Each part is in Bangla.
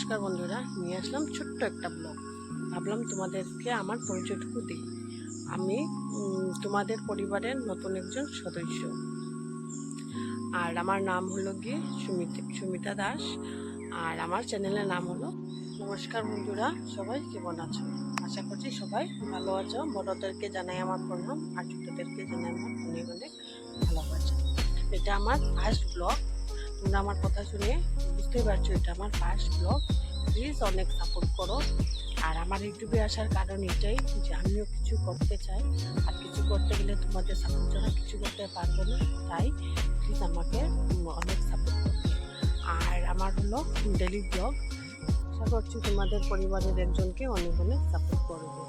নমস্কার বন্ধুরা, নিয়ে আসলাম ছোট্ট একটা ব্লগ। ভাবলাম তোমাদেরকে আমার পরিচয়টুকু দিই। আমি তোমাদের পরিবারের নতুন একজন সদস্য। আর আমার নাম হলো গিয়ে সুমিতা দাস। আর আমার চ্যানেলের নাম হলো। নমস্কার বন্ধুরা, সবাই কেমন আছো? আশা করছি সবাই ভালো আছো। বড়দেরকে জানাই আমার প্রণাম, আর ছোটদেরকে জানাই আমার অনেক অনেক ভালোবাসা। এটা আমার ফার্স্ট ব্লগ। তোমরা আমার কথা শুনে বুঝতেই পারছো এটা আমার ফার্স্ট ব্লগ। প্লিজ অনেক সাপোর্ট করো। আর আমার ইউটিউবে আসার কারণ এটাই যে আমিও কিছু করতে চাই, আর কিছু করতে গেলে তোমাদের সাপোর্ট ছাড়া কিছু করতে পারবো না। তাই প্লিজ আমাকে অনেক সাপোর্ট করবে। আর আমার হলো ডেলি ব্লগ। আশা করছি তোমাদের পরিবারের একজনকে অনেক অনেক সাপোর্ট করবে।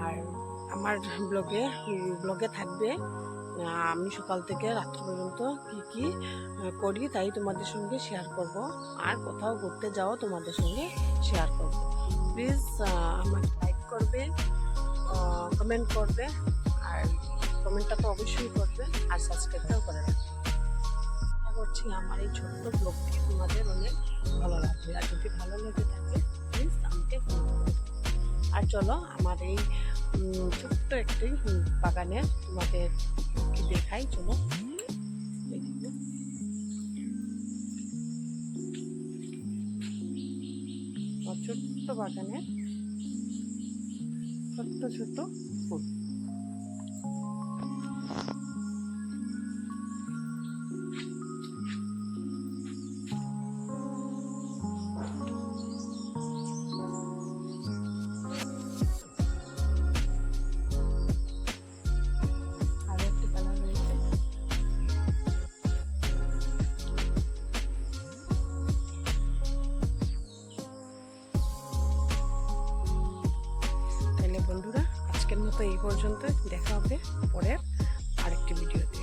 আর আমার ব্লগে থাকবে আমি সকাল থেকে রাত্র পর্যন্ত কি কি করি তাই তোমাদের সঙ্গে শেয়ার করব। আর কোথাও ঘুরতে যাও তোমাদের সঙ্গে শেয়ার করব। প্লিজ আমাকে লাইক করবে, কমেন্ট করবে, আর কমেন্টটা তো অবশ্যই করবে, আর সাবস্ক্রাইবটাও করে রাখবে। আশা করছি আমার এই ছোট্ট ব্লগটি তোমাদের অনেক ভালো লাগবে। আর যদি ভালো লেগে থাকে প্লিজ আমাকে ফলো করবে। আর চলো আমার এই ছোট্ট একটি বাগানের তোমাদের কি দেখাই। চলো ছোট্ট বাগানের ছোট্ট ছোট্ট ফুল। বন্ধুরা, আজকের মতো এই পর্যন্ত। দেখা হবে পরের আরেকটি ভিডিওতে।